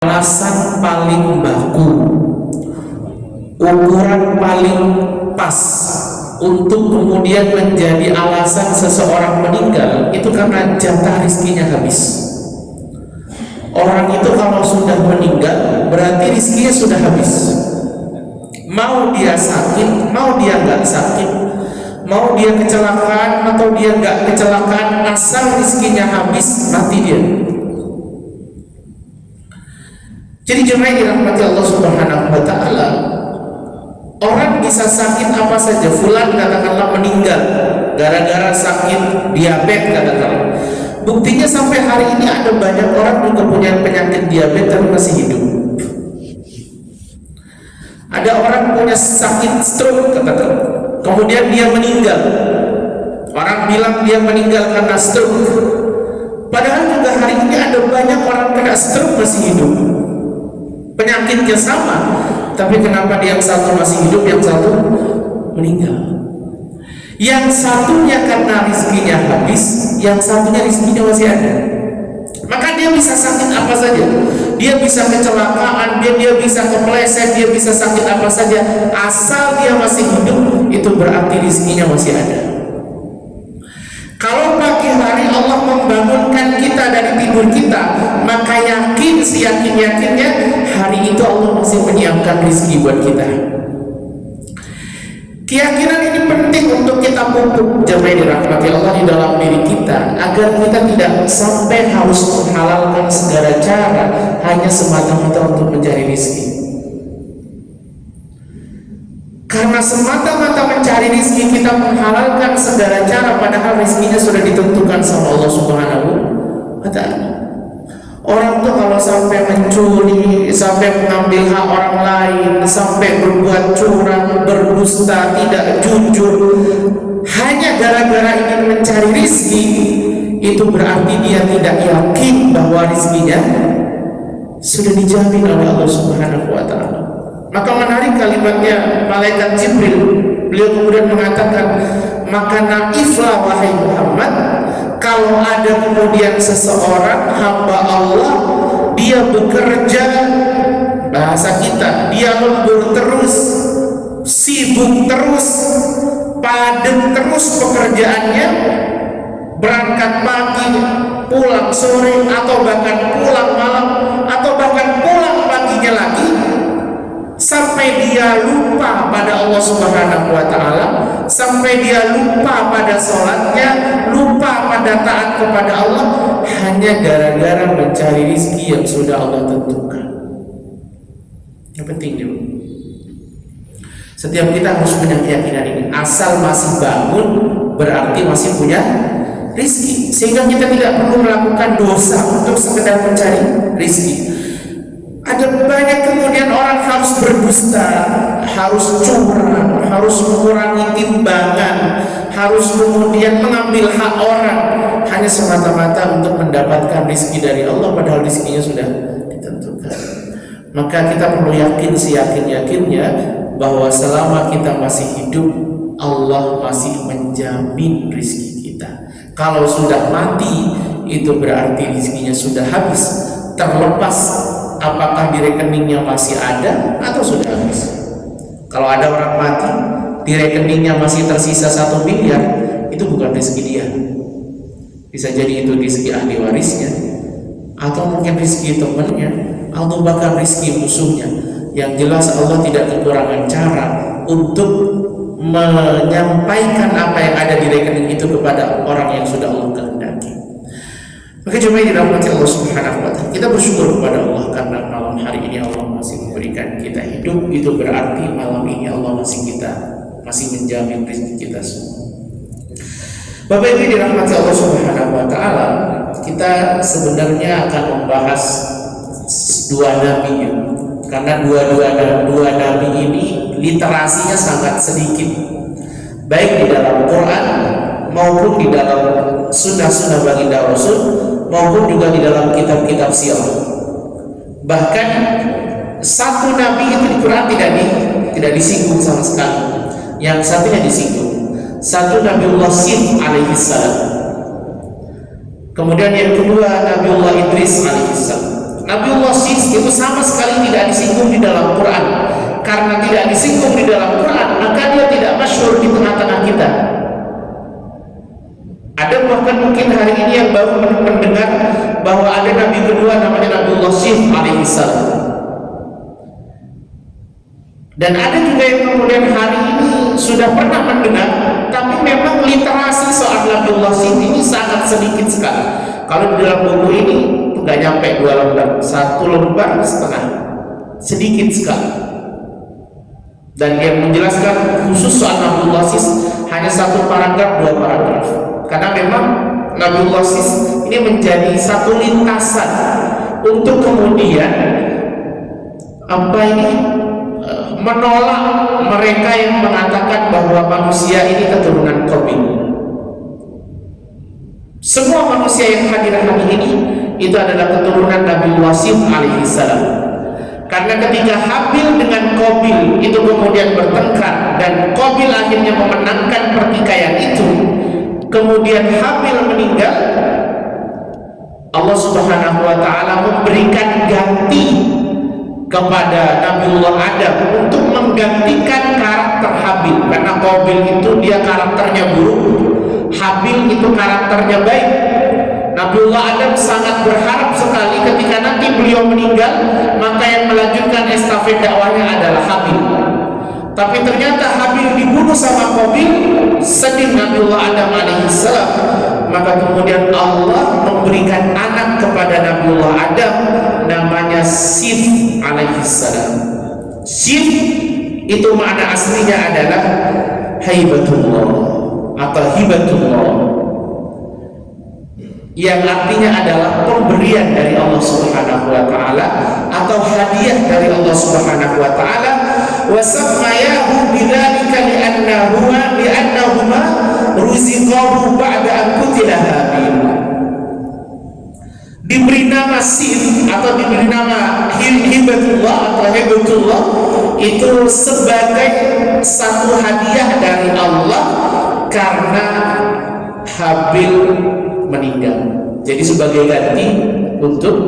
alasan paling baku, ukuran paling pas untuk kemudian menjadi alasan seseorang meninggal itu karena jatah rizkinya habis. Orang itu kalau sudah meninggal berarti rizkinya sudah habis. Mau dia sakit, mau dia nggak sakit, mau dia kecelakaan atau dia nggak kecelakaan, asal rizkinya habis, mati dia. Jadi jemaah dirahmati Allah Subhanahu wa taala, orang bisa sakit apa saja. Fulan katakanlah meninggal gara-gara sakit diabetes katakanlah. Buktinya sampai hari ini ada banyak orang juga punya penyakit diabetes tapi masih hidup. Ada orang punya sakit stroke katakanlah, kemudian dia meninggal. Orang bilang dia meninggal karena stroke. Padahal juga hari ini ada banyak orang kena stroke masih hidup. Penyakitnya sama, tapi kenapa yang satu masih hidup, yang satu meninggal? Yang satunya karena rizkinya habis, yang satunya rizkinya masih ada. Maka dia bisa sakit apa saja, dia bisa kecelakaan, dia bisa kepleset, dia bisa sakit apa saja, asal dia masih hidup, itu berarti rizkinya masih ada. Kalau pagi hari Allah membangunkan kita dari tidur kita, maka yakin, seyakin-yakinnya hari itu Allah masih menyiapkan rezeki buat kita. Keyakinan ini penting untuk kita pupuk jemaah dirahmati Allah di dalam diri kita, agar kita tidak sampai harus menghalalkan segala cara hanya semata-mata untuk mencari rezeki. Karena semata-mata mencari rezeki kita menghalalkan segala cara, padahal rezekinya sudah ditentukan sama Allah Subhanahu wa ta'ala. Orang tuh kalau sampai mencuri, sampai mengambil hak orang lain, sampai berbuat curang, berdusta, tidak jujur, hanya gara-gara ingin mencari rezeki, itu berarti dia tidak yakin bahwa rezekinya sudah dijamin oleh Allah Subhanahu wa ta'ala. Maka menarik kalimatnya malaikat Jibril. Beliau kemudian mengatakan, maka naiflah wahai Muhammad, kalau ada kemudian seseorang hamba Allah, dia bekerja, bahasa kita, dia lembur terus, sibuk terus, padat terus pekerjaannya, berangkat pagi, pulang sore, atau bahkan pulang malam, atau bahkan pulang paginya lagi, sampai dia lupa pada Allah Subhanahu wa ta'ala, sampai dia lupa pada sholatnya, lupa pada taat kepada Allah, hanya gara-gara mencari rezeki yang sudah Allah tentukan. Yang penting dulu, setiap kita harus punya keyakinan ini. Asal masih bangun berarti masih punya rezeki, sehingga kita tidak perlu melakukan dosa untuk sekedar mencari rezeki. Ada banyak kemudian orang harus berdusta, harus curang, harus mengurangi timbangan, harus kemudian mengambil hak orang hanya semata-mata untuk mendapatkan rezeki dari Allah, padahal rezekinya sudah ditentukan. Maka kita perlu yakin, seyakin-yakinnya bahwa selama kita masih hidup, Allah masih menjamin rezeki kita. Kalau sudah mati, itu berarti rezekinya sudah habis, terlepas apakah di rekeningnya masih ada atau sudah habis. Kalau ada orang mati, di rekeningnya masih tersisa 1 miliar, itu bukan rezeki dia. Bisa jadi itu rezeki ahli warisnya, atau mungkin rezeki temannya, atau bahkan rezeki musuhnya. Yang jelas Allah tidak kekurangan cara untuk menyampaikan apa yang ada di rekening itu kepada orang yang sudah Allah kehendaki. Maka jemaah dirahmati Allah Subhanahu wa ta'ala, kita bersyukur kepada Allah karena malam hari ini Allah masih memberikan kita hidup. Itu berarti malam ini Allah masih menjamin rezeki kita semua. Bapak Ibu dirahmati Allah Subhanahu wa ta'ala, kita sebenarnya akan membahas 2 nabi ya. Karena dua nabi ini literasinya sangat sedikit, baik di dalam Quran maupun di dalam sunnah-sunnah baginda Rasul, maupun juga di dalam kitab-kitab sirah. Bahkan satu nabi itu di Quran tidak disinggung sama sekali. Yang satunya disinggung. Satu Nabiullah Sin alaihissalam. Kemudian yang kedua Nabiullah Idris alaihissalam. Nabiullah Sis itu sama sekali tidak disinggung di dalam Quran. Karena tidak disinggung di dalam Quran, maka dia tidak masyhur di tengah-tengah kita. Ada bahkan mungkin hari ini yang baru mendengar bahwa ada nabi kedua namanya Nabiullah Sis alaihissalam. Dan ada juga yang kemudian hari ini sudah pernah mendengar, tapi memang literasi soal Nabiullah Sis ini sangat sedikit sekali. Kalau di dalam buku ini nggak nyampe 2 lembar, 1 lembar setengah, sedikit sekali. Dan yang menjelaskan khusus soal Nabiullah Sis hanya 1 paragraf, 2 paragraf. Karena memang Nabiullah Sis ini menjadi satu lintasan untuk kemudian menolak mereka yang mengatakan bahwa manusia ini keturunan Qabil. Semua manusia yang hadir hari ini itu adalah keturunan Nabiullah Sis alaihissalam. Karena ketika Habil dengan Qabil itu kemudian bertengkar dan Qabil akhirnya memenangkan pertikaian itu, kemudian Habil meninggal, Allah Subhanahu wa taala memberikan ganti kepada Nabiullah Adam untuk menggantikan karakter Habil. Karena Qabil itu dia karakternya buruk, Habil itu karakternya baik. Nabiullah Adam sangat berharap sekali ketika nanti beliau meninggal, maka yang melanjutkan estafet dakwahnya adalah Habil. Tapi ternyata Habil dibunuh sama Qabil, sedih Nabiullah Adam alaihissalam. Maka kemudian Allah memberikan anak kepada Nabiullah Adam, namanya Sif alaihissalam. Sif itu makna aslinya adalah haibatullah atau hibatullah, yang artinya adalah pemberian dari Allah Subhanahu wa taala atau hadiah dari Allah Subhanahu wa taala. Wa sammayahu bidzalika li'annahuma ruziqahu ba'da an qutila Habil. Diberi nama Sif atau diberi nama hibatullah atau hibatullah itu sebagai satu hadiah dari Allah karena Habil meninggal. Jadi sebagai ganti untuk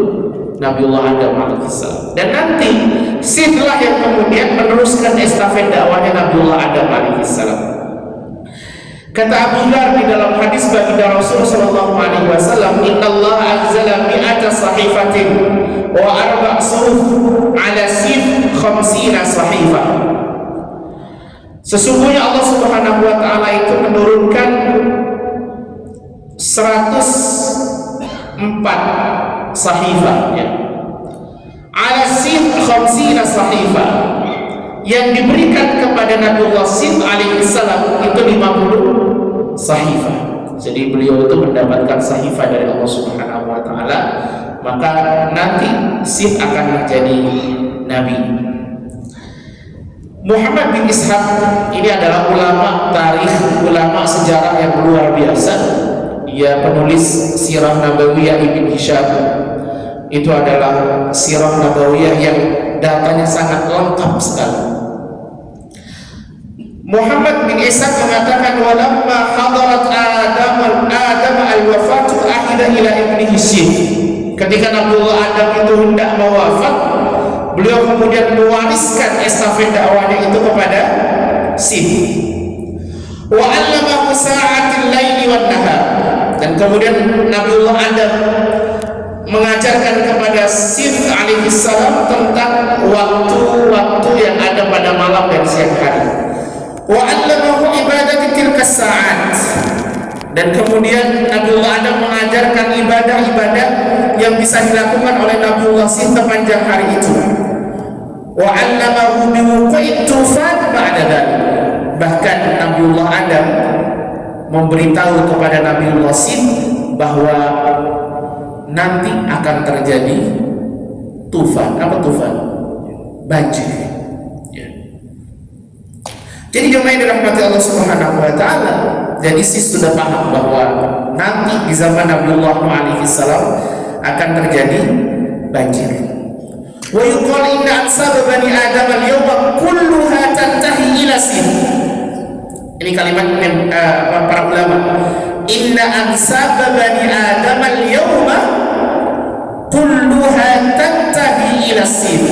Nabiullah Adam alaihissalam. Dan nanti Siflah yang kemudian meneruskan estafet dakwahnya Nabiullah Adam alaihissalam. Kata Abu Dzar di dalam hadis baginda Rasul sallallahu alaihi wasallam, "Innallaha anzala mi'ata sahifatin wa arba' suhuf 'ala Sif 50 sahifah." Sesungguhnya Allah Subhanahu wa taala itu menurunkan 104 sahifah ya. Ala Sif 50 sahifah yang diberikan kepada Nabiullah Sif alaihissalam itu 50 sahifah. Jadi beliau itu mendapatkan sahifah dari Allah Subhanahu wa taala, maka nanti Sif akan menjadi nabi. Muhammad bin Ishaq ini adalah ulama tarikh, ulama sejarah yang luar biasa. Dia penulis Sirah Nabawiyah Ibn Hisham. Itu adalah Sirah Nabawiyah yang datanya sangat lengkap sekali. Muhammad bin Ishaq mengatakan, walamma hadarat Adam al-wafatu ahida ila ibnihi Sif. Ketika Nabiullah Adam itu hendak mewafat, beliau kemudian mewariskan estafet dakwahnya itu kepada Sif. Wa 'allamahu sa'atil laili wan nahar. Dan kemudian Nabiullah Adam mengajarkan kepada Sif alaihissalam tentang waktu-waktu yang ada pada malam dan siang hari. Wa 'allamahu ibadati tilkas sa'at. Dan kemudian Nabiullah Adam mengajarkan ibadah-ibadah yang bisa dilakukan oleh Nabiullah Sif sepanjang hari itu. Wa 'allamahu biwuqu'it tufan ba'da dzalik. Bahkan Nabiullah Adam memberitahu kepada Nabiullah Sif bahwa nanti akan terjadi tufan. Apa tufan? Banjir ya. Jadi jemaah yang dirahmati Allah Subhanahu wa taala, jadi Sif sudah paham bahwa nanti di zaman Nabiullah alaihissalam akan terjadi banjir. Wa yuqal inna ansab bani Adam al-yawma kulluha tantahi ila Sif. Ini kalimat para ulama. Inna ansab bani Adam al-yawma kulluha tantahi ila sin.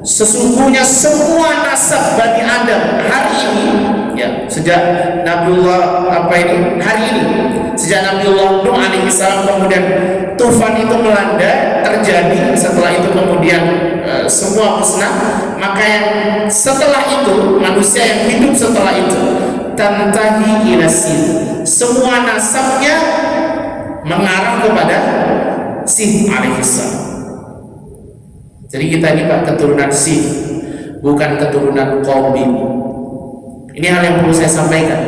Sesungguhnya semua nasab Bani Adam hari ini, ya, sejak Nabiullah hari ini, sejak Nabiullah Nuh alaihi salam kemudian tufan itu melanda terjadi, setelah itu kemudian semua musnah, maka yang setelah itu manusia yang hidup setelah itu tantahi ila sin, semua nasabnya mengarah kepada Sin alaihi salam. Jadi kita ini Pak keturunan Sin, bukan keturunan Qabil. Ini hal yang perlu saya sampaikan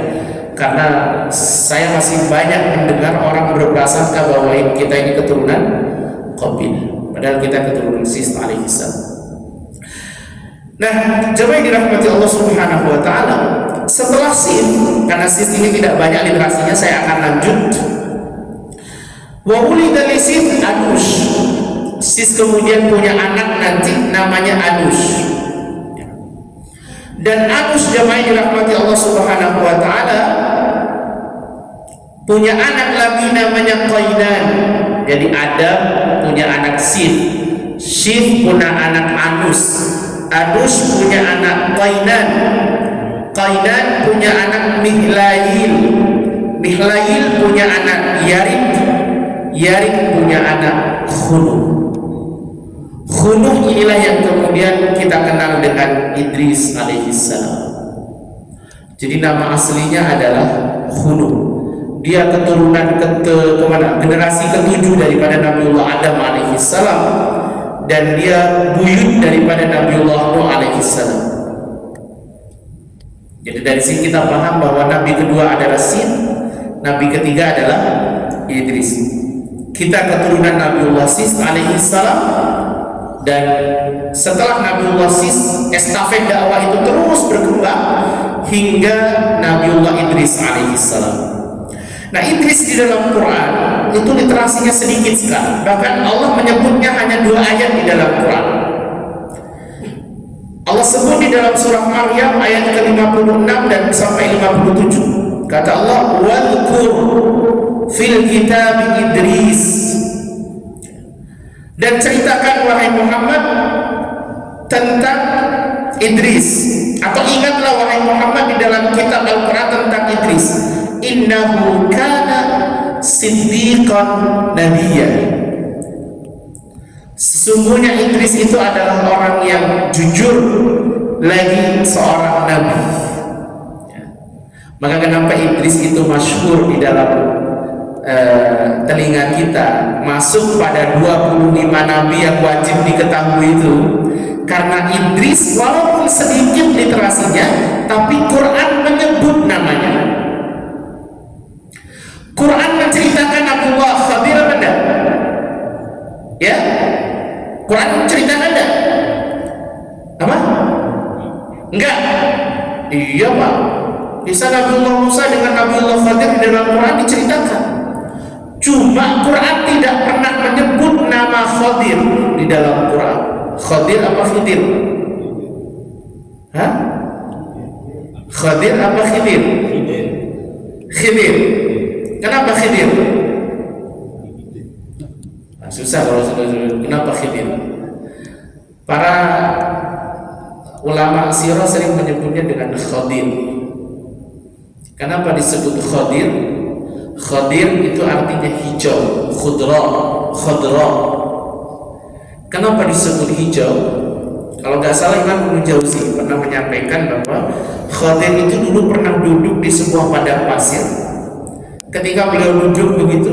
karena saya masih banyak mendengar orang berprasangka bahwa kita ini keturunan Qabil, padahal kita keturunan Sin alaihi salam. Nah, jemaah yang dirahmati Allah Subhanahu wa taala, setelah Sin, karena Sin ini tidak banyak literasinya, saya akan lanjut. Wa ulida li Sin Anush. Sis kemudian punya anak nanti namanya Anush. Dan Anush jemaah yang dirahmati Allah Subhanahu wa taala punya anak lagi namanya Qainan. Jadi Adam punya anak Sin. Sin punya anak Anush. Anush punya anak Qainan. Qainan punya anak Mihlail. Mihlail punya anak Yarid. Yarid punya anak Khuluh. Khuluh inilah yang kemudian kita kenal dengan Idris alaihissalam. Jadi nama aslinya adalah Khuluh. Dia keturunan generasi ketujuh daripada Nabiullah Adam alaihissalam, dan dia buyut daripada Nabiullah Nuh alaihissalam. Jadi dari sini kita paham bahwa nabi kedua adalah Sin, nabi ketiga adalah Idris. Kita keturunan Nabiullah Sis alaihissalam, dan setelah Nabiullah Sis estafet dakwah itu terus berkembang hingga Nabiullah Idris alaihissalam. Nah, Idris di dalam Quran itu literasinya sedikit sekali, bahkan Allah menyebutnya hanya 2 ayat di dalam Quran. Allah sebut di dalam surah Maryam ayat ke-56 dan sampai 57. Kata Allah, wadhkur fil kitab Idris, dan ceritakan wahai Muhammad tentang Idris, atau ingatlah wahai Muhammad di dalam kitab Al-Quran tentang Idris, innahu kana siddiqan nabiyya. Sesungguhnya Idris itu adalah orang yang jujur lagi seorang nabi. Maka kenapa Idris itu masyhur di dalam telinga kita, masuk pada 25 nabi yang wajib diketahui itu, karena Idris walaupun sedikit literasinya, tapi Quran menyebut namanya. Quran menceritakan Abdullah Khadir apa? Ya, Quran menceritakan enggak? Apa? Enggak. Iya Pak. Kisah Nabiullah Musa dengan Nabiullah Khadir di dalam Quran diceritakan. Cuma Quran tidak pernah menyebut nama Khadir di dalam Quran. Khadir apa Khidir? Hah? Khadir apa Khidir? Khidir. Kenapa Khidir? Nah, susah kalau sudah. Kenapa Khidir? Para ulama sirah sering menyebutnya dengan Khadir. Kenapa disebut Khadir? Khadir itu artinya hijau, khudra, khadra. Kenapa disebut hijau? Kalau nggak salah Imam Ibnu Jauzi pernah menyampaikan bahwa Khadir itu dulu pernah duduk di sebuah padang pasir. Ketika beliau duduk begitu,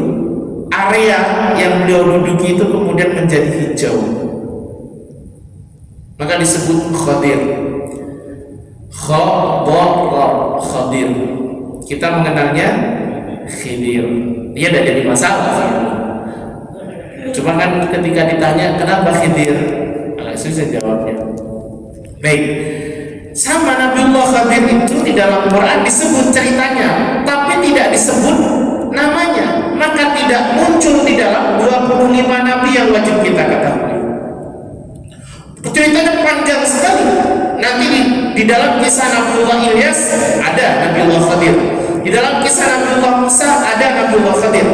area yang beliau duduki itu kemudian menjadi hijau. Maka disebut Khadir. Khadir. Kita mengenalnya Khidir. Dia tidak jadi masalah. Cuma kan ketika ditanya kenapa Khidir, agak susah jawabnya. Baik, sama Nabiullah Khadir itu di dalam Quran disebut ceritanya, tapi tidak disebut namanya. Maka tidak muncul di dalam 25 nabi yang wajib kita ketahui. Ceritanya panjang sekali. Nanti di dalam kisah Nabiullah Ilyas ada Nabiullah Khadir. Di dalam kisah Nabiullah Musa ada Nabiullah Khadir.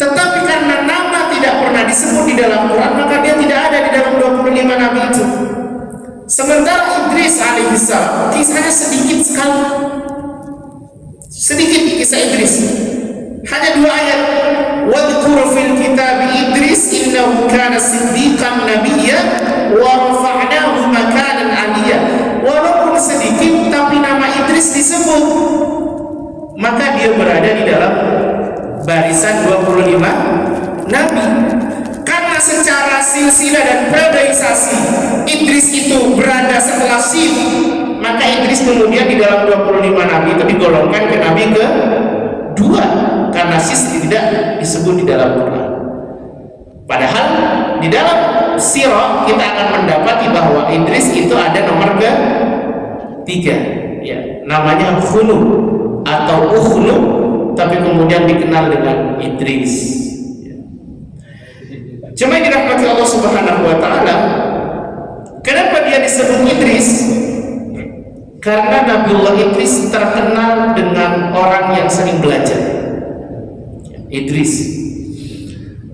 Tetapi karena nama tidak pernah disebut di dalam Quran, maka dia tidak ada di dalam 25 nabi itu. Sementara Idris alaihissalam kisahnya sedikit sekali. Sedikit kisah Idris. Hanya 2 ayat. Wadhkur fil kitab Idris innahu kana siddiqan nabiyya wa rafa'nahu makanan 'aliyya. Walaupun sedikit tapi nama Idris disebut, maka dia berada di dalam barisan 25 nabi. Karena secara silsilah dan periodisasi Idris itu berada setelah Syith, maka Idris kemudian di dalam 25 nabi itu digolongkan ke nabi kedua, karena Syith tidak disebut di dalam Quran. Padahal di dalam sirah kita akan mendapati bahwa Idris itu ada nomor ketiga, ya, namanya Khunu atau Ukhnu, tapi kemudian dikenal dengan Idris. Cuma yang dirahmati Allah Subhanahu wa Ta'ala, kenapa dia disebut Idris? Karena Nabiullah Idris terkenal dengan orang yang sering belajar. Idris.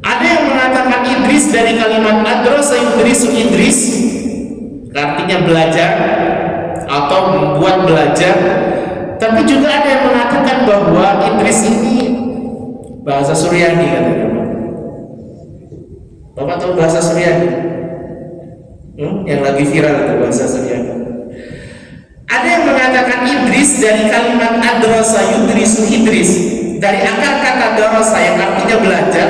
Ada yang mengatakan Idris dari kalimat adrasa yudrisu Idris, artinya belajar atau membuat belajar. Tapi juga ada yang mengatakan bahwa Idris ini bahasa Suryani, katanya. Bapak tahu bahasa Suryani? Yang lagi viral itu bahasa Suryani. Ada yang mengatakan Idris dari kalimat adrasa yudrisu Idris, dari akar kata darasa yang artinya belajar.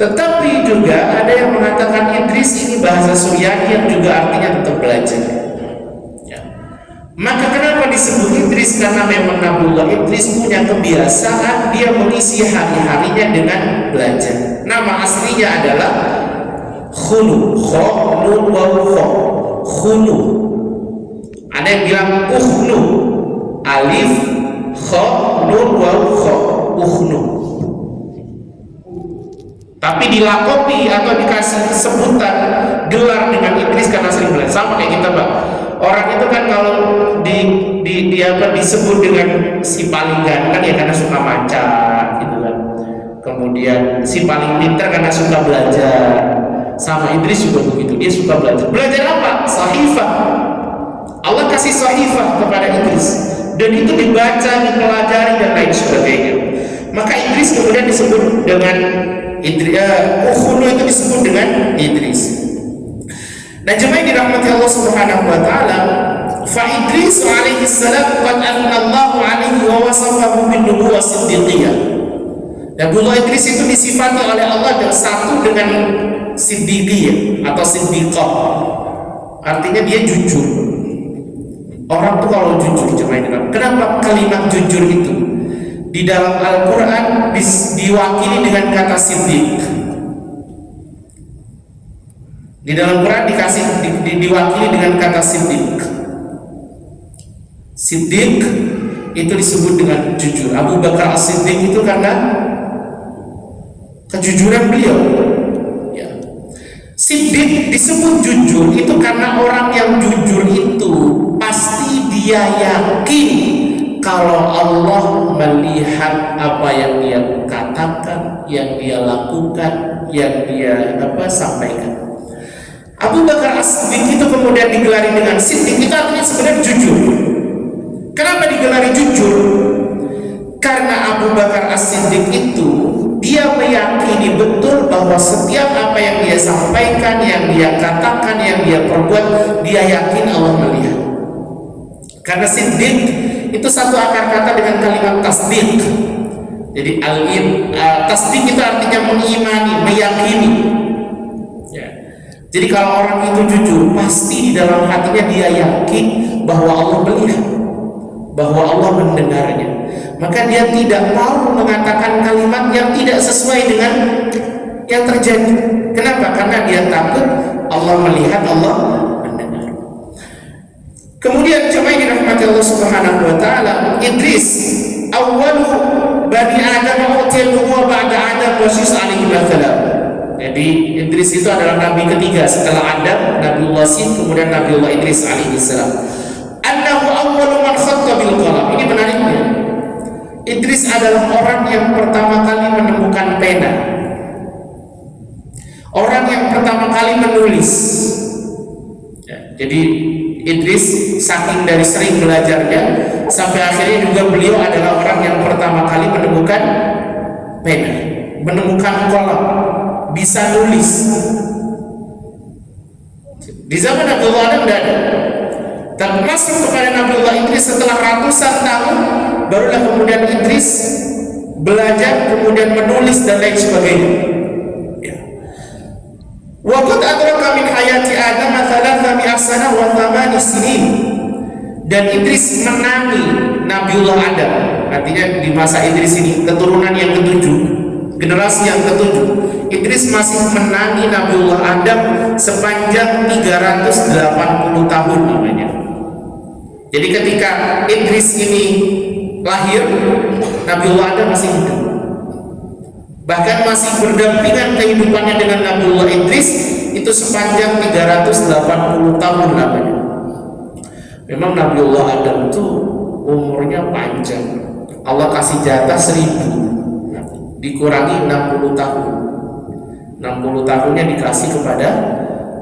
Tetapi juga ada yang mengatakan Idris ini bahasa Suryani yang juga artinya tetap belajar. Maka kenapa disebut Idris? Karena memang Nabiullah Idris punya kebiasaan dia mengisi hari-harinya dengan belajar. Nama aslinya adalah Khunu, Kho, Nun, Waw, Kho. Khunu. Ada yang bilang Ukhnu, Alif, Kho, Nun, Waw, Kho, Ukhnu. Tapi dilakopi atau dikasih sebutan gelar dengan Idris karena sering belajar. Sama kayak kita, Pak. Orang itu kan kalau disebut dengan si paling ganteng ya karena suka maca gitu kan. Kemudian si paling pintar karena suka belajar. Sama Idris juga begitu, dia suka belajar. Belajar apa? Sahifah. Allah kasih sahifah kepada Idris dan itu dibaca, dipelajari dan lain sebagainya. Maka Idris kemudian disebut dengan Ukhnu, itu disebut dengan Idris. Dan jemaah dirahmati Allah Subhanahu wa Ta'ala, fa Idris alaihi salam qad anallahu alaihi wa wasafahu bin nubuwwah siddiqiyah. Nabiullah Idris itu disifati oleh Allah dan satu dengan siddiqiyah atau siddiqah. Artinya dia jujur. Orang tuh kalau jujur, jemaah, kenapa kalimat jujur itu di dalam Al-Quran diwakili dengan kata siddiq? Di dalam Quran diwakili dengan kata siddiq. Siddiq itu disebut dengan jujur. Abu Bakar As-Siddiq itu karena kejujuran beliau. Ya. Siddiq disebut jujur itu karena orang yang jujur itu pasti dia yakin kalau Allah melihat apa yang dia katakan, yang dia lakukan, yang dia sampaikan. Abu Bakar As-Siddiq itu kemudian digelari dengan Siddiq, itu artinya sebenarnya jujur. Kenapa digelari jujur? Karena Abu Bakar As-Siddiq itu dia meyakini betul bahwa setiap apa yang dia sampaikan, yang dia katakan, yang dia perbuat, dia yakin Allah melihat. Karena Siddiq itu satu akar kata dengan kalimat tasdiq. Jadi tasdiq itu artinya mengimani, meyakini. Jadi kalau orang itu jujur, pasti di dalam hatinya dia yakin bahwa Allah melihat, bahwa Allah mendengarnya. Maka dia tidak mau mengatakan kalimat yang tidak sesuai dengan yang terjadi. Kenapa? Karena dia takut Allah melihat, Allah mendengar. Kemudian coba dirahmati Allah Subhanahu wa Ta'ala, Idris awwalu bani Adam util nubuwwah ba'da Adam wa Syith alaihi salam. Jadi Idris itu adalah nabi ketiga setelah Adam, Nabiullah Syith, kemudian Nabiullah Idris alaihi salam. Annahu awwalu man khatta bil qalam. Ini menariknya. Idris adalah orang yang pertama kali menemukan pena, orang yang pertama kali menulis. Jadi Idris saking dari sering belajarnya sampai akhirnya juga beliau adalah orang yang pertama kali menemukan pena, menemukan kolam, bisa nulis. Di zaman Nabiullah Adam tidak ada. Dan masuk kepada Nabiullah Idris setelah ratusan tahun, barulah kemudian Idris belajar, kemudian menulis dan lain sebagainya. Wa qad adraka min hayati Adam 300 sana wa 8 sinin. Dan Idris menangi Nabiullah Adam. Artinya di masa Idris ini keturunan yang ketujuh, generasi yang ketujuh, Idris masih menangi Nabiullah Adam sepanjang 380 tahun namanya. Jadi ketika Idris ini lahir, Nabiullah Adam masih hidup. Bahkan masih berdampingan kehidupannya dengan Nabiullah Idris itu sepanjang 380 tahun namanya. Memang Nabiullah Adam itu umurnya panjang. Allah kasih jatah 1000, dikurangi 60 tahun. 60 tahunnya dikasih kepada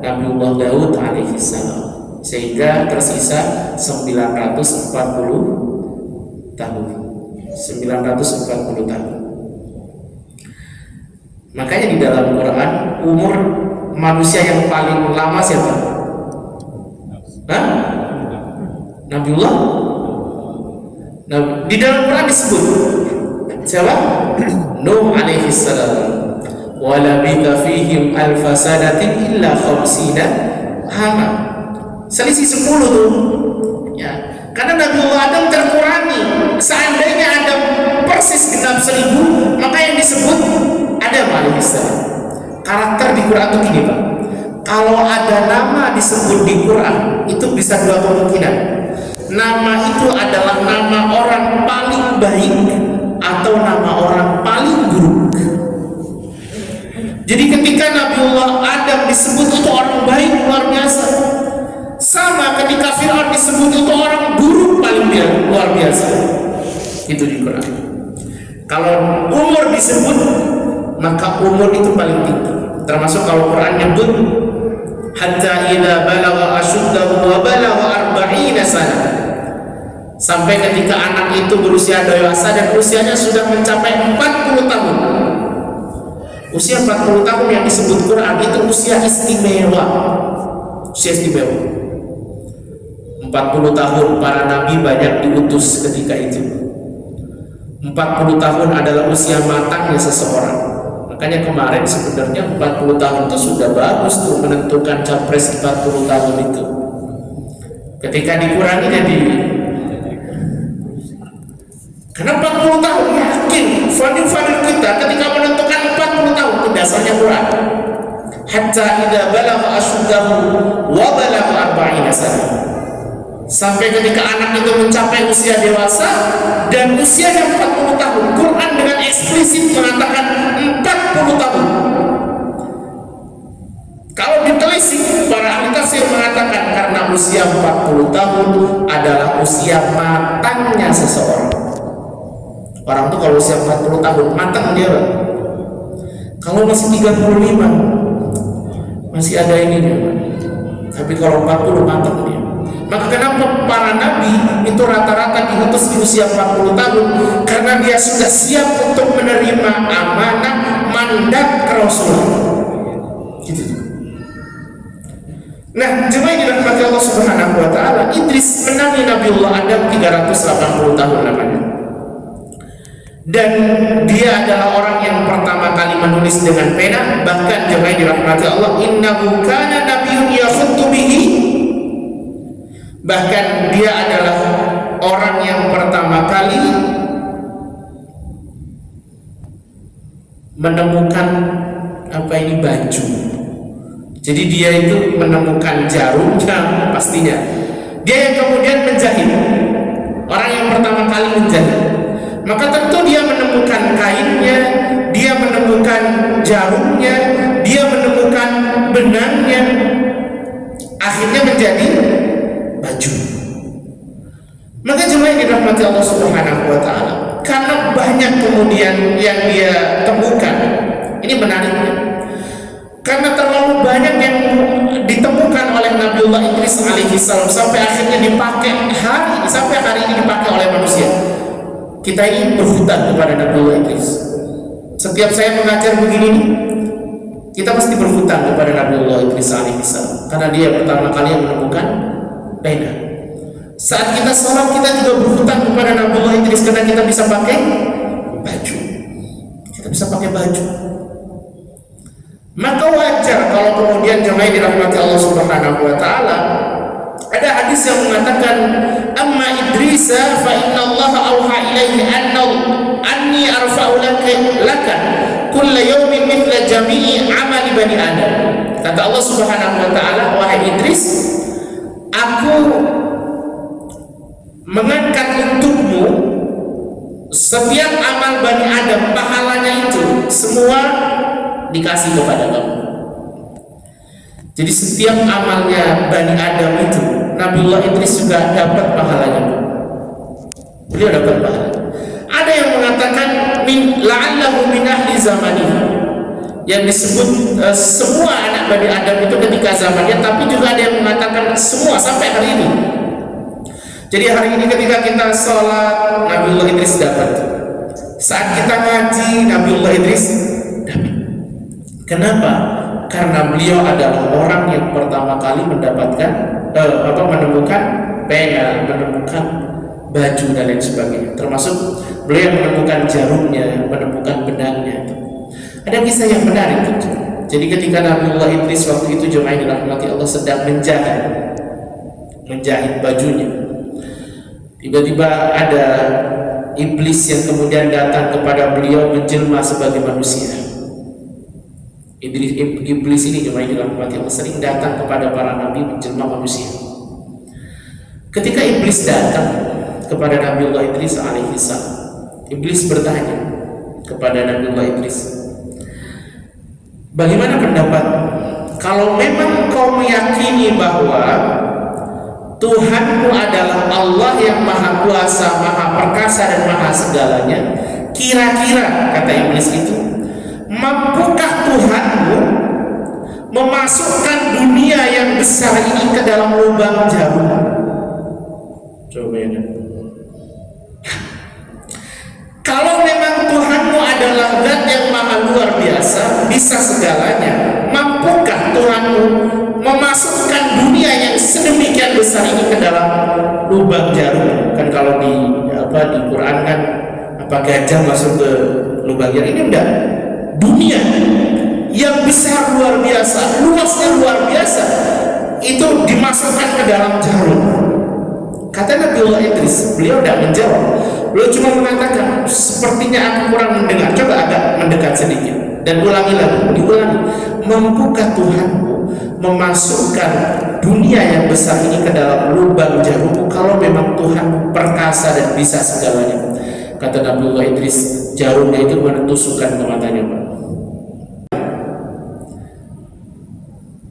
Nabiullah Daud alaihissalam, sehingga tersisa 940 tahun. 940 tahun. Makanya di dalam Quran umur manusia yang paling lama siapa? Hah? Nabiullah. Nah, di dalam Quran disebut siapa? Nuh alaihi salam. Wa labitha fihim alfa sanatin illa 50 ama. Selisih 10 tuh. Ya. Karena Nabiullah Adam terkurangi. Seandainya Adam persis genap 1000, maka yang disebut Adam alaihissalam. Karakter di Quran itu gini Pak, kalau ada nama disebut di Quran itu bisa dua kemungkinan. Nama itu adalah nama orang paling baik atau nama orang paling buruk. Jadi ketika Nabiullah Adam disebut itu orang baik luar biasa, sama ketika Fir'aun disebut itu orang buruk paling luar biasa. Itu di Quran. Kalau umur disebut, maka umur itu paling tinggi. Termasuk kalau Quran nyebut hatta idza balagha ashuddahu wa balagha 40 sana, sampai ketika anak itu berusia dewasa dan usianya sudah mencapai 40 tahun. Usia 40 tahun yang disebut Quran itu usia istimewa. Usia istimewa. 40 tahun para nabi banyak diutus ketika itu. 40 tahun adalah usia matangnya seseorang. Makanya kemarin sebenarnya 40 tahun itu sudah bagus tuh menentukan capres 40 tahun itu. Ketika dikurangi jadi, karena 40 tahun yakin fadil kita ketika menentukan 40 tahun itu dasarnya Quran. Hatta idza balagha ashuddahu wa balagha 40 sana. Sampai ketika anak itu mencapai usia dewasa dan usianya 40 tahun, Quran dengan eksplisit mengatakan 40 tahun. Kalau ditelisik, para ahli tafsir mengatakan karena usia 40 tahun adalah usia matangnya seseorang. Orang tuh kalau usia 40 tahun matang dia, Pak. Kalau masih 35 masih ada ini dia, Pak. Tapi kalau 40 matang dia. Maka kenapa para nabi itu rata-rata diutus di usia 40 tahun? Karena dia sudah siap untuk menerima amanah mandat Rasulullah. Gitu. Nah, jemaah yang dirahmati Allah Subhanahu wa taala, Idris menangi Nabiullah Adam 380 tahun namanya. Dan dia adalah orang yang pertama kali menulis dengan pena. Bahkan jemaah yang dirahmati Allah, innahu kana nabiyyun yakhuttu bihi. Bahkan dia adalah orang yang pertama kali menemukan baju. Jadi dia itu menemukan jarumnya pastinya. Dia yang kemudian menjahit. Orang yang pertama kali menjahit. Maka tentu dia menemukan kainnya, dia menemukan jarumnya, dia menemukan benangnya. Akhirnya menjadi baju. Maka jemaah yang dirahmati Allah Subhanahu wa taala, karena banyak kemudian yang dia temukan. Ini menariknya, karena terlalu banyak yang ditemukan oleh Nabiullah Idris alaihi salam sampai akhirnya dipakai sampai hari ini dipakai oleh manusia. Kita ini berhutang kepada Nabiullah Idris. Setiap saya mengajar begini nih, kita mesti berhutang kepada Nabiullah Idris alaihi salam, karena dia pertama kali yang menemukan pena. Saat kita sholat, kita juga berhutang kepada Nabiullah Idris, karena kita bisa pakai baju. Kita bisa pakai baju. Maka wajar kalau kemudian jemaah dirahmati Allah Subhanahu wa taala, ada hadis yang mengatakan, amma Idrisa fa inna Allah auha ilaihi anni arfa'u laka kulla yawmin mithla jami'i amali bani Adam. Kata Allah Subhanahu wa taala, wahai Idris, aku mengangkat untukmu setiap amal Bani Adam, pahalanya itu semua dikasih kepada kamu. Jadi setiap amalnya Bani Adam itu Nabiullah Idris juga dapat pahalanya. Beliau dapat pahala. Ada yang mengatakan la'allahu min ahli zamanihi, yang disebut semua anak Bani Adam itu ketika zamannya, tapi juga ada yang mengatakan semua sampai hari ini. Jadi hari ini ketika kita sholat, Nabiullah Idris dapat. Saat kita ngaji, Nabiullah Idris dapat. Kenapa? Karena beliau adalah orang yang pertama kali mendapatkan menemukan pena, menemukan baju dan lain sebagainya. Termasuk beliau yang menemukan jarumnya, menemukan benangnya. Ada kisah yang menarik. Jadi ketika Nabiullah Idris waktu itu, jemaah dirahmati Allah, sedang menjahit bajunya, tiba-tiba ada iblis yang kemudian datang kepada beliau menjelma sebagai manusia. Iblis ini jemaah dirahmati Allah sering datang kepada para nabi menjelma manusia. Ketika iblis datang kepada Nabiullah Idris alaihi salam, iblis bertanya kepada Nabiullah Idris, bagaimana pendapat kalau memang kau meyakini bahwa Tuhanmu adalah Allah yang maha kuasa, maha perkasa dan maha segalanya, kira-kira, kata iblis itu, mampukah Tuhanmu memasukkan dunia yang besar ini ke dalam lubang jarum? Coba ya. Kalau memang Tuhanmu adalah zat yang maha luar biasa, bisa segalanya, mampukah Tuhanmu memasukkan dunia yang sedemikian besar ini ke dalam lubang jarum? Kan kalau di Quran kan gajah masuk ke lubang jarum, ini enggak. Dunia yang besar luar biasa, luasnya luar biasa, itu dimasukkan ke dalam jarum. Kata Nabiullah Idris, beliau tidak menjawab. Beliau cuma mengatakan, sepertinya aku kurang mendengar. Coba agak mendekat sedikit dan ulangi lagi, diulangi. Mampukah Tuhanmu memasukkan dunia yang besar ini ke dalam lubang jarum kalau memang Tuhanmu perkasa dan bisa segalanya? Kata Nabiullah Idris, jarumnya itu menusukkan ke matanya, Pak.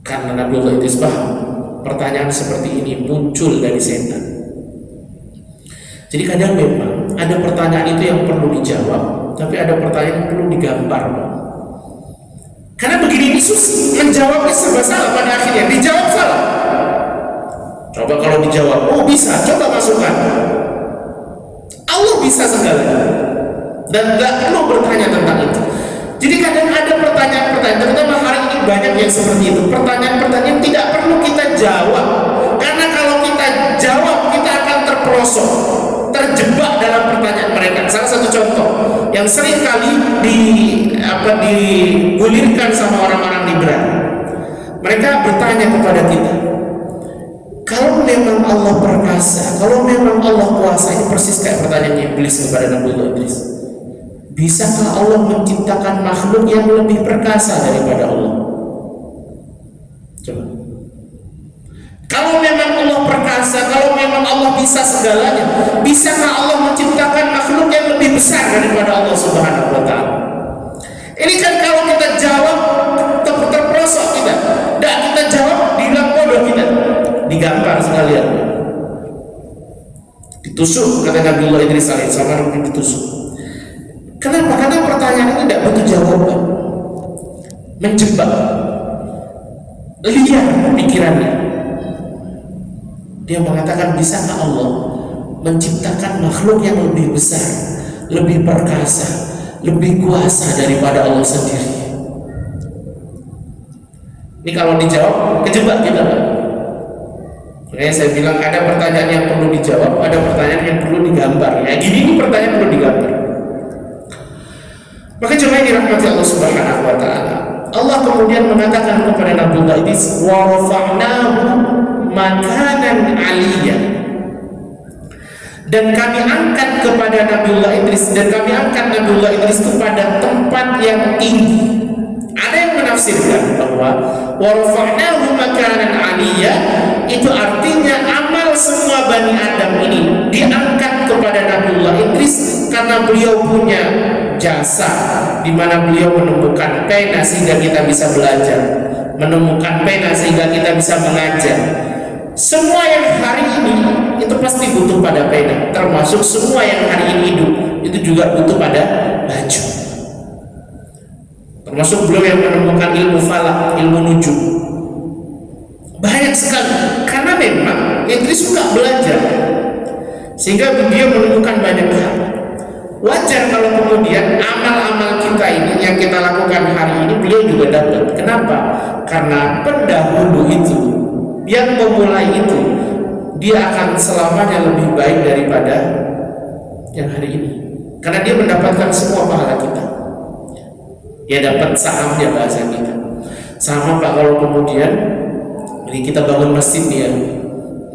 Karena Nabiullah Idris paham pertanyaan seperti ini muncul dari setan. Jadi kadang memang ada pertanyaan itu yang perlu dijawab, tapi ada pertanyaan yang perlu digambar, Pak. Karena begini, ini susah, menjawabnya serba salah pada akhirnya, dijawab salah. Coba kalau dijawab, oh bisa, coba masukkan. Allah bisa segalanya dan nggak perlu bertanya tentang itu. Jadi kadang ada pertanyaan-pertanyaan, terutama hari ini banyak yang seperti itu, pertanyaan-pertanyaan tidak perlu kita jawab, karena kalau kita jawab kita akan terperosok, terjebak dalam pertanyaan mereka. Salah satu contoh yang sering kali digulirkan sama orang-orang liberal, mereka bertanya kepada kita, kalau memang Allah perkasa, kalau memang Allah kuasa, ini persis kayak pertanyaan iblis kepada Nabiullah Idris, bisakah Allah menciptakan makhluk yang lebih perkasa daripada Allah? Coba. Kalau memang Allah perkasa, kalau memang Allah bisa segalanya, bisakah Allah menciptakan makhluk yang lebih besar daripada Allah Subhanahu wa taala? Ini kan kalau kita jawab terperosok kita. Dan kita jawab dibilang bodoh kita. Digampar sekalian. Ditusuk, kata Nabiullah Idris alaihissalam, ditusuk. Kenapa? Karena pertanyaan ini tidak butuh jawaban, menjebak, liar pikirannya. Dia mengatakan, bisakah Allah menciptakan makhluk yang lebih besar, lebih perkasa, lebih kuasa daripada Allah sendiri? Ini kalau dijawab kejebak kita, Pak. Makanya saya bilang ada pertanyaan yang perlu dijawab, ada pertanyaan yang perlu digambar. Ya gini, ini pertanyaan perlu digambar. Maka jemaah dirahmati Allah Subhanahu wa taala, Allah kemudian mengatakan kepada Nabiullah Idris, wa rafa'nahu makanan 'aliyya. Dan kami angkat kepada Nabiullah Idris, dan kami angkat Nabiullah Idris kepada tempat yang tinggi. Ada yang menafsirkan bahwa wa rafa'nahu makanan 'aliyya itu artinya amal semua Bani Adam ini diangkat kepada Nabiullah Idris karena beliau punya jasa di mana beliau menemukan pena sehingga kita bisa belajar, menemukan pena sehingga kita bisa mengajar. Semua yang hari ini itu pasti butuh pada pena, termasuk semua yang hari ini hidup itu juga butuh pada baju. Termasuk beliau yang menemukan ilmu falak, ilmu nujum. Banyak sekali, karena memang Idris suka belajar sehingga beliau menemukan banyak hal. Wajar kalau kemudian amal-amal kita ini yang kita lakukan hari ini beliau juga dapat. Kenapa? Karena pendahulu itu, yang memulai itu, dia akan selamanya lebih baik daripada yang hari ini, karena dia mendapatkan semua pahala kita. Dia dapat sahamnya, bahasa kita. Sama Pak, kalau kemudian ini kita bangun masjid ya,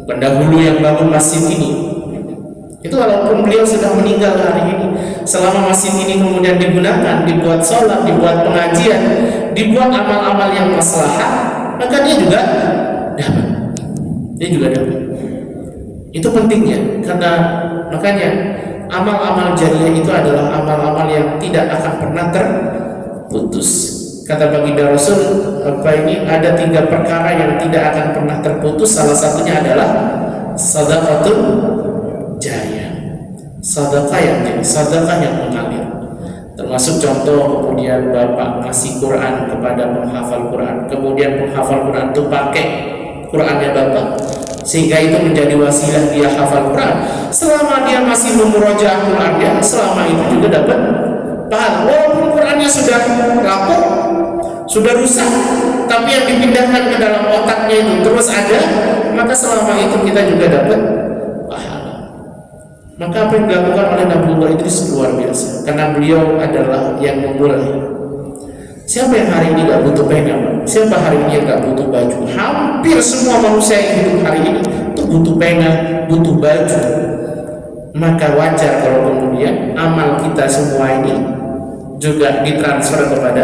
pendahulu yang bangun masjid ini, itu walaupun beliau sudah meninggal hari ini, selama masjid ini kemudian digunakan, dibuat sholat, dibuat pengajian, dibuat amal-amal yang maslahat, maka dia juga dapat. Dia juga dapat. Itu pentingnya, karena makanya amal-amal jariah itu adalah amal-amal yang tidak akan pernah terputus. Kata baginda Rasul, ada 3 perkara yang tidak akan pernah terputus. Salah satunya adalah sedekahul jariyah, sedekah yang mengalir. Termasuk contoh kemudian bapak ngasih Quran kepada penghafal Quran, kemudian penghafal Quran itu pakai Qurannya bapak, sehingga itu menjadi wasilah dia hafal Quran. Selama dia masih memurojaah Qurannya, selama itu juga dapat pahala. Walaupun Qurannya sudah lapuk, sudah rusak, tapi yang dipindahkan ke dalam otaknya itu terus ada, maka selama itu kita juga dapat pahala. Maka apa yang dilakukan oleh Nabiullah Idris luar biasa, karena beliau adalah yang memulai. Siapa yang hari ini gak butuh pena? Siapa hari ini yang gak butuh baju? Hampir semua manusia yang hidup hari ini itu butuh pena, butuh baju. Maka wajar kalau kemudian amal kita semua ini juga ditransfer kepada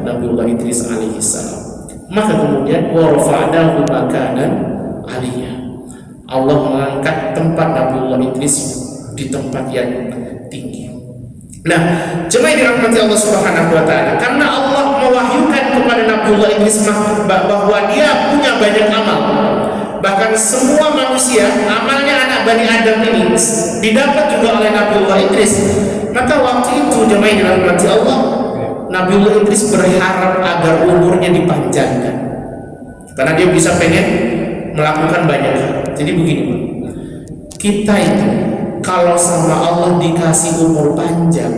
Nabiullah Idris alaihi salam. Maka kemudian wa rafa'nahu makanan 'aliyya. Allah mengangkat tempat Nabiullah Idris di tempat yang tinggi. Nah, jemaah dirahmati Allah Subhanahu wa taala, karena Allah mewahyukan kepada Nabiullah Idris bahwa dia punya banyak amal. Bahkan semua manusia, amalnya anak Bani Adam ini didapat juga oleh Nabiullah Idris. Maka waktu itu jemaah dirahmati Allah, Nabiullah Idris berharap agar umurnya dipanjangkan, karena dia bisa pengen melakukan banyak hal. Jadi begini, kita itu kalau sama Allah dikasih umur panjang,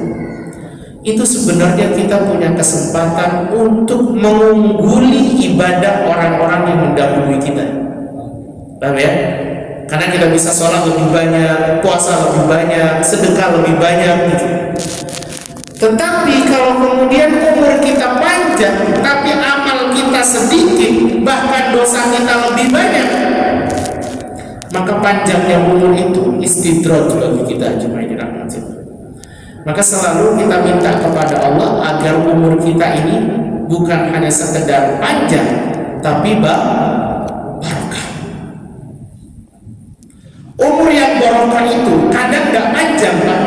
itu sebenarnya kita punya kesempatan untuk mengungguli ibadah orang-orang yang mendahului kita. Paham ya? Karena kita bisa sholat lebih banyak, puasa lebih banyak, sedekah lebih banyak gitu. Tetapi kalau kemudian umur kita panjang tapi amal kita sedikit, bahkan dosa kita lebih banyak, maka panjangnya umur itu istidraj bagi kita, jemaah dirahmati. Maka selalu kita minta kepada Allah agar umur kita ini bukan hanya sekedar panjang, tapi barokah. Umur yang barokah itu kadang nggak panjang, Pak,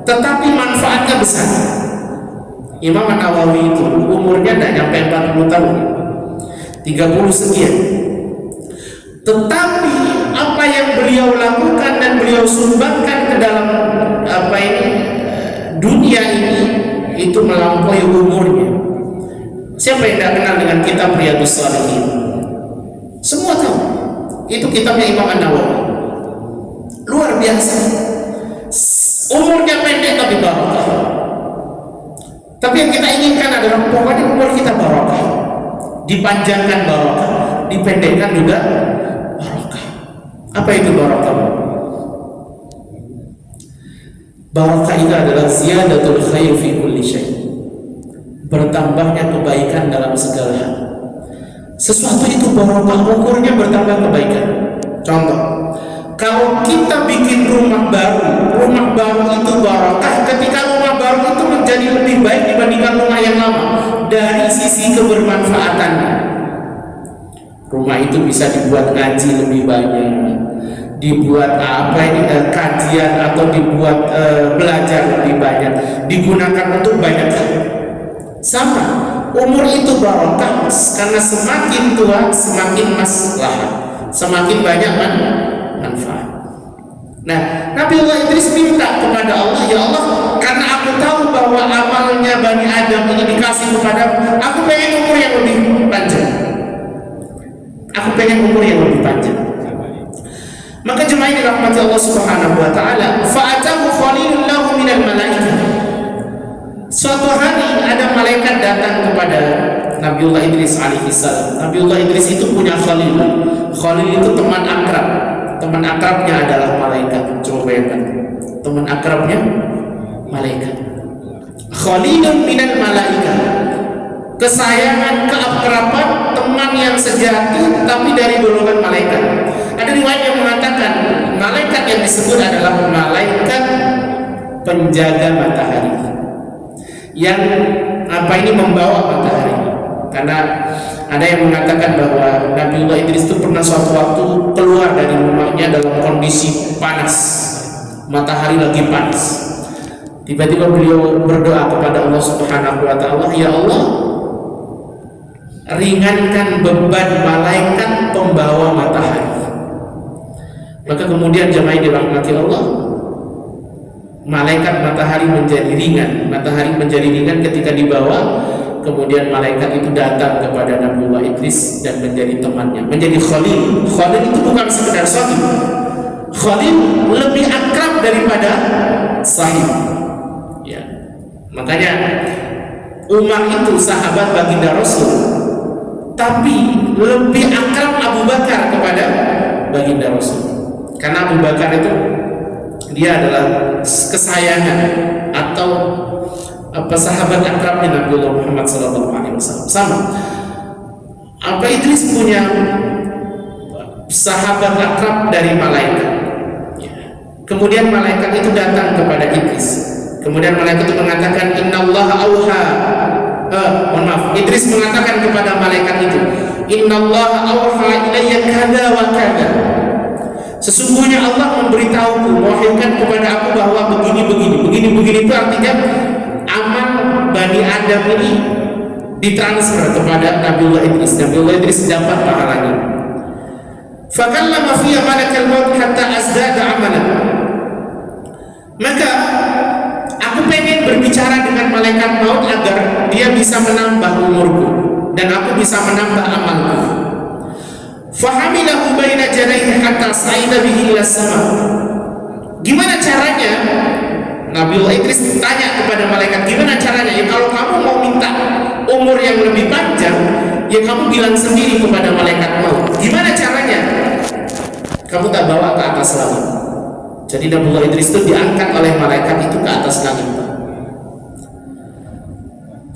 tetapi manfaatnya besar. Imam Nawawi itu umurnya nggak nyampe 40 tahun, 30 sekian. Tetapi apa yang beliau lakukan dan beliau sumbangkan ke dalam dunia ini itu melampaui umurnya. Siapa yang tidak kenal dengan kitab Riyadhus Shalihin? Semua tahu. Itu kitabnya Imam An-Nawawi. Luar biasa. Umurnya pendek tapi barokah. Tapi yang kita inginkan adalah pokoknya umur kita barokah. Dipanjangkan barokah, dipendekkan juga barokah. Apa itu barokah? Barokah itu adalah ziyadatul khair fi kulli syai'. Bertambahnya kebaikan dalam segala hal. Sesuatu itu barokah, ukurnya bertambah kebaikan. Contoh, kalau kita bikin rumah baru itu barokah ketika rumah baru itu menjadi lebih baik dibandingkan rumah yang lama dari sisi kebermanfaatannya. Rumah itu bisa dibuat ngaji lebih banyak, dibuat kajian atau dibuat belajar lebih banyak, digunakan untuk banyak hal. Sama, umur itu barokah karena semakin tua semakin maslahat, semakin banyak manfaat. Nah, Nabiullah Idris minta kepada Allah, ya Allah, karena aku tahu bahwa amalnya Bani Adam ini dikasih kepada aku, pengen umur yang lebih panjang. Aku pengen umur yang lebih panjang. Maka jemaah ini rahmati Allah Subhanahu wa taala, fa'atahu khalilun lahu minal malaikah. Suatu hari ada malaikat datang kepada Nabiullah Idris alaihi salam. Nabiullah Idris itu punya khalil. Khalil itu teman akrab. Teman akrabnya adalah malaikat. Coba bayangkan. Teman akrabnya malaikat. Khalilun minal malaikah. Kesayangan, keakraban, teman yang sejati tapi dari golongan malaikat. Ada riwayat yang mengatakan malaikat yang disebut adalah malaikat penjaga matahari, yang ini membawa matahari. Karena ada yang mengatakan bahwa Nabiullah Idris itu pernah suatu waktu keluar dari rumahnya dalam kondisi panas, matahari lagi panas. Tiba-tiba beliau berdoa kepada Allah Subhanahu wa taala, ya Allah, ringankan beban malaikat pembawa matahari. Maka kemudian jemaah dirahmati Allah, malaikat matahari menjadi ringan. Matahari menjadi ringan ketika dibawa. Kemudian malaikat itu datang kepada Nabiullah Idris dan menjadi temannya, menjadi khalil. Khalil itu bukan sekedar sahib. Khalil lebih akrab daripada sahib. Ya. Makanya Umar itu sahabat baginda Rasul, tapi lebih akrab Abu Bakar kepada baginda Rasul. Karena Abu Bakar itu dia adalah kesayangan atau sahabat akrabnya Nabiullah Muhammad SAW. Sama. Idris punya sahabat akrab dari malaikat. Kemudian malaikat itu datang kepada Idris. Kemudian malaikat itu mengatakan, Innallaha auha. Idris mengatakan kepada malaikat itu, Innallaha auha ilayya kada wa kada. Sesungguhnya Allah memberitahuku, mewahyukan kepada aku bahwa begini itu artinya amal Bani Adam ini ditransfer kepada Nabiullah Idris. Nabiullah Idris dapat pahalanya. Fakallama fiya malakal maut hatta azdada amalan. Maka aku pengen berbicara dengan malaikat maut agar dia bisa menambah umurku dan aku bisa menambah amalku. Fahamilahu baina janaihi hatta sa'ida bihi ila sama. Gimana caranya? Nabiullah Idris tanya kepada malaikat, gimana caranya? Ya kalau kamu mau minta umur yang lebih panjang, ya kamu bilang sendiri kepada malaikat maut. Gimana caranya? Kamu tak bawa ke atas langit. Jadi Nabiullah Idris itu diangkat oleh malaikat itu ke atas langit.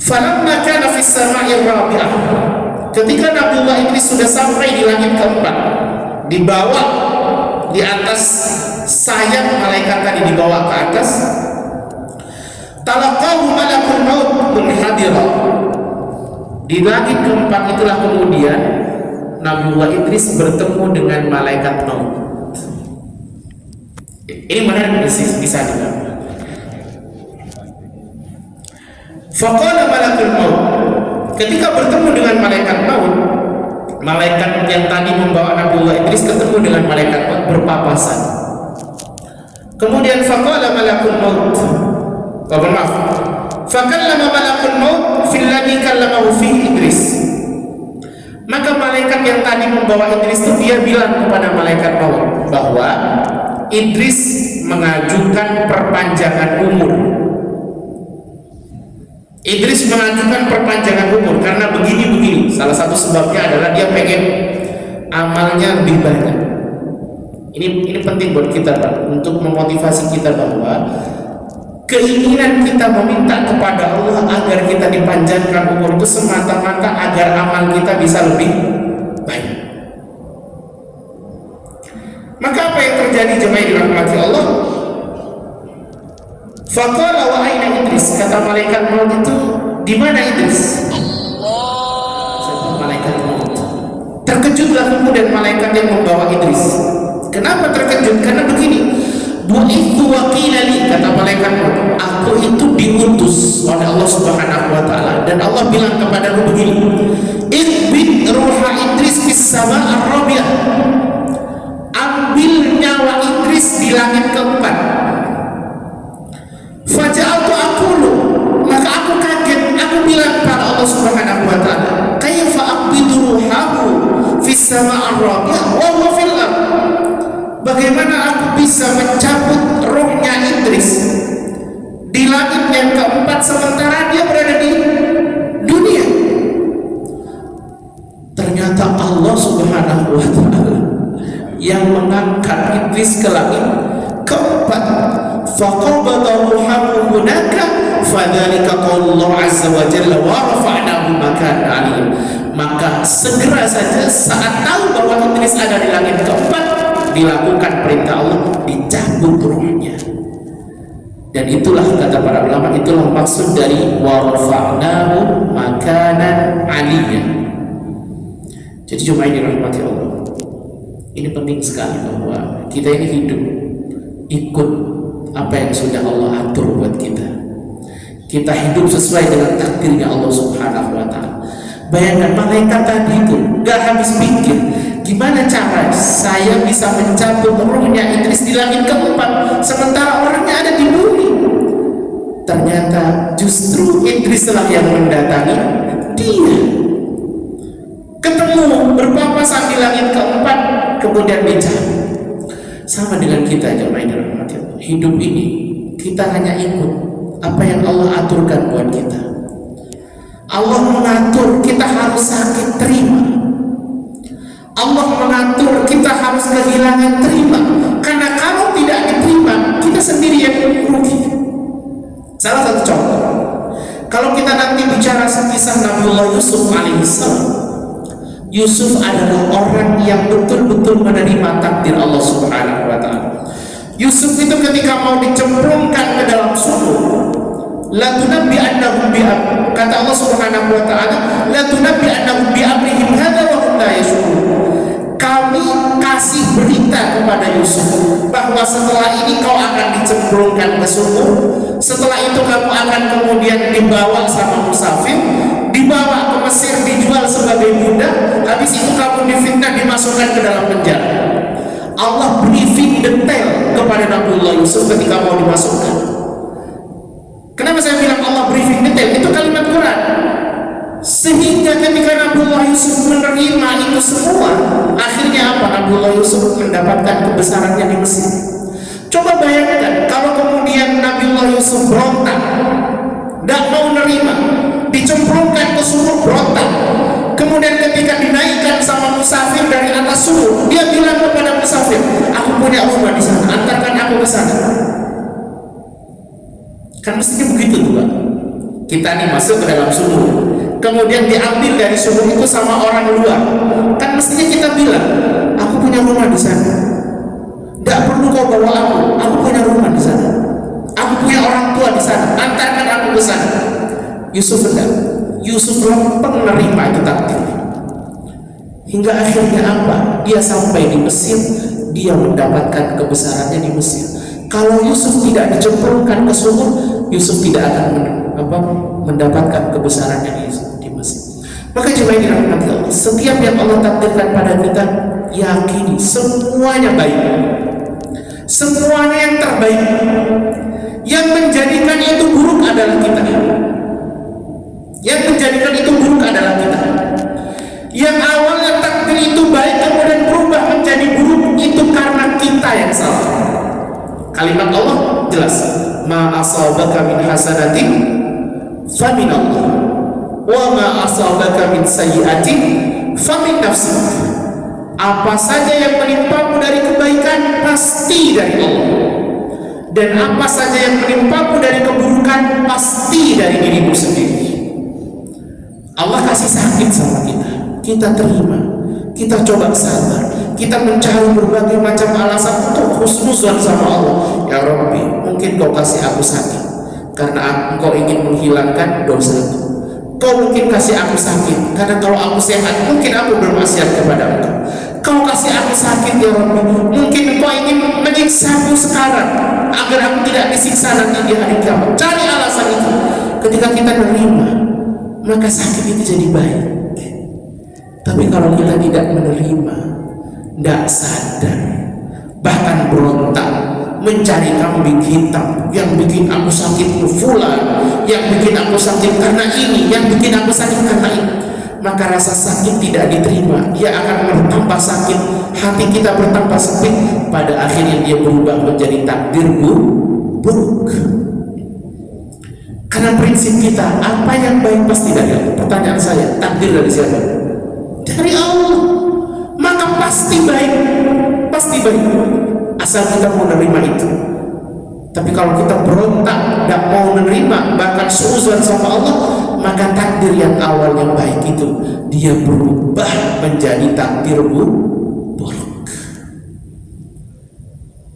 Falamma kana fis sama'ir rabi'ah. Ketika Nabiullah Idris sudah sampai di langit keempat, dibawa di atas sayap malaikat tadi, dibawa ke atas. Talaqahu malakul maut munhadira. Di langit keempat itulah kemudian Nabiullah Idris bertemu dengan malaikat maut. Ini menarik bisa juga. Faqala malakul maut. Ketika bertemu dengan malaikat maut, malaikat yang tadi membawa Nabiullah Idris ketemu dengan malaikat maut berpapasan. Kemudian faqala malakul maut, maaf. Fakallama malakul maut fil ladzi kallamahu fihi Idris. Maka malaikat yang tadi membawa Idris itu dia bilang kepada malaikat maut bahwa Idris mengajukan perpanjangan umur. Idris mengajukan perpanjangan umur karena begini-begini. Salah satu sebabnya adalah dia pengen amalnya lebih banyak. Ini penting buat kita, Pak, untuk memotivasi kita bahwa keinginan kita meminta kepada Allah agar kita dipanjangkan umur itu semata-mata agar amal kita bisa lebih baik. Maka apa yang terjadi jemaah dirahmati Allah? Faqala wa aina Idris, kata malaikat maut itu, di mana Idris? Malaikat maut. Terkejutlah kemudian malaikat yang membawa Idris. Kenapa terkejut? Karena begini, bu'ithu wakilali, kata malaikat maut, aku itu diutus oleh Allah Subhanahu wa taala, dan Allah bilang kepadaku begini, Iqbid ruha Idris fis sama ar-rabi'ah, ambil nyawa Idris di langit keempat. Faja'altu aqulu, maka aku kaget, aku bilang kepada Allah Subhanahu wa taala, kaifa aqbidu ruhahu fis sama ar-rabi'ah wa huwa fil ardh, bagaimana aku bisa mencabut rohnya Idris di langit yang keempat sementara dia berada di dunia? Ternyata Allah Subhanahu wa ta'ala yang mengangkat Idris ke langit keempat. Faqabada ruhahu hunaka fadzalika qaulullah azza wa jalla wa rafa'nahu makanan 'aliyya. Maka segera saja saat tahu bahwa Idris ada di langit keempat, dilakukan perintah Allah, dicabut ruhnya. Dan itulah kata para ulama, itulah maksud dari wa rafa'nahu makanan 'aliyya. Jadi cuma ini rahmati Allah, ini penting sekali bahwa kita ini hidup ikut apa yang sudah Allah atur buat kita. Kita hidup sesuai dengan takdirnya Allah Subhanahu wa ta'ala. Bayangkan malaikat tadi itu gak habis pikir, gimana cara saya bisa mencabut rohnya Idris di langit keempat sementara orangnya ada di bumi. Ternyata justru Idris lah yang mendatangi dia, ketemu berpapasan di langit keempat, kemudian dicabut. Sama dengan kita jemaah dirahmati Allah, hidup ini kita hanya ikut apa yang Allah aturkan buat kita. Allah mengatur kita harus sakit, terima. Allah mengatur kita harus kehilangan, terima. Karena kalau tidak diterima, kita sendiri yang rugi. Salah satu contoh, kalau kita nanti bicara kisah Nabiullah Yusuf alaihissalam, Yusuf adalah orang yang betul-betul menerima takdir Allah Subhanahu wa ta'ala. Yusuf itu ketika mau dicemplungkan ke dalam sumur, la tunabbi annahum bi'am, kata Allah Subhanahu wa ta'ala, la tunabbi annahum bi'amrihim hadza wa hum la yashurun. Kami kasih berita kepada Yusuf bahwa setelah ini kau akan dicemplungkan ke sumur, setelah itu kamu akan kemudian dibawa sama musafir, dibawa ke Mesir, dijual sebagai budak, habis itu kamu difitnah, dimasukkan ke dalam penjara. Allah briefing detail kepada Nabiullah Yusuf ketika mau dimasukkan. Kenapa saya bilang Allah briefing detail? Itu kalimat Quran. Sehingga ketika Nabiullah Yusuf menerima itu semua, akhirnya apa? Nabiullah Yusuf mendapatkan kebesarannya di Mesir. Coba bayangkan kalau kemudian Nabiullah Yusuf berontak, tidak mau nerima, dicemplungkan ke sumur, berontak. Kemudian ketika dinaikkan sama musafir dari atas sumur, dia bilang kepada musafir, aku punya rumah di sana, antarkan aku ke sana. Kan mestinya begitu juga. Kita nih masuk ke dalam sumur, kemudian diambil dari sumur itu sama orang luar, kan mestinya kita bilang, aku punya rumah di sana, tidak perlu kau bawa aku punya rumah di sana, aku punya orang tua di sana, antarkan aku ke sana. Yusuf tidak. Yusuf lempeng menerima itu takdir. Hingga akhirnya apa? Dia sampai di Mesir, dia mendapatkan kebesarannya di Mesir. Kalau Yusuf tidak dicemplungkan ke sumur, Yusuf tidak akan mendapatkan kebesarannya di Mesir. Maka jemaah yang dirahmati Allah, setiap yang Allah takdirkan pada kita, yakini semuanya baik, semuanya yang terbaik. Yang menjadikan itu buruk adalah kita. Yang menjadikan itu buruk adalah kita. Yang awalnya takdir itu baik kemudian berubah menjadi buruk, itu karena kita yang salah. Kalimat Allah jelas, ma asabaka min hasanatin famin Allah, wa ma asabaka min sayyi'atin famin nafsik. Apa saja yang menimpamu dari kebaikan pasti dari Allah, dan apa saja yang menimpamu dari keburukan pasti dari dirimu sendiri. Allah kasih sakit sama kita, kita terima, kita coba sabar, kita mencari berbagai macam alasan untuk husnuzan sama Allah. Ya Rabbi, mungkin kau kasih aku sakit karena engkau ingin menghilangkan dosaku. Kau mungkin kasih aku sakit karena kalau aku sehat mungkin aku bermaksiat kepada engkau. Kau kasih aku sakit ya Rabbi, mungkin engkau ingin menyiksaku sekarang agar aku tidak disiksa nanti di hari kiamat. Cari alasan itu. Ketika kita menerima, maka sakit itu jadi baik. Tapi kalau kita tidak menerima, tidak sadar, bahkan berontak, mencari kambing hitam, yang bikin aku sakit fulan, yang bikin aku sakit karena ini, yang bikin aku sakit karena ini, maka rasa sakit tidak diterima, dia akan bertambah sakit, hati kita bertambah sempit, pada akhirnya dia berubah menjadi takdir buruk. Karena prinsip kita, apa yang baik pasti dari Allah. Pertanyaan saya, takdir dari siapa? Dari Allah. Maka pasti baik, pasti baik, asal kita mau menerima itu. Tapi kalau kita berontak, tidak mau menerima, bahkan suuzon sama Allah, maka takdir yang awalnya baik itu dia berubah menjadi takdir buruk.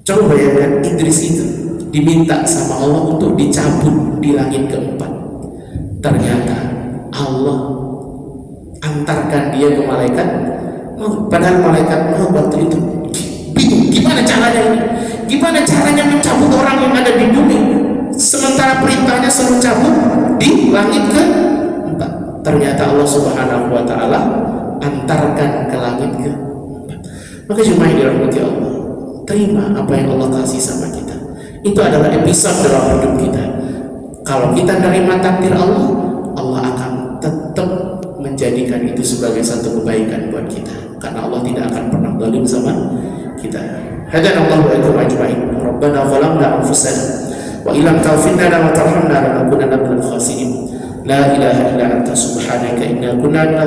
Coba bayangkan, Idris itu diminta sama Allah untuk dicabut di langit keempat. Ternyata Allah antarkan dia ke malaikat maut. Padahal malaikat maut waktu itu bingung, gimana caranya ini? Gimana caranya mencabut orang yang ada di bumi, sementara perintahnya suruh cabut di langit keempat. Ternyata Allah Subhanahu wa Ta'ala antarkan ke langit keempat. Maka cuma yang dirahmati Allah, terima apa yang Allah kasih sama kita. Itu adalah episode dalam hidup kita. Kalau kita menerima takdir Allah, Allah akan tetap menjadikan itu sebagai satu kebaikan buat kita, karena Allah tidak akan pernah zalim sama kita. Hadanallahu wa iyyakum ajma'in. Rabbana zalamna anfusana wa illam taghfir lana wa tarhamna lanakunanna minal khasirin. La ilaha illa anta subhanaka inna kunna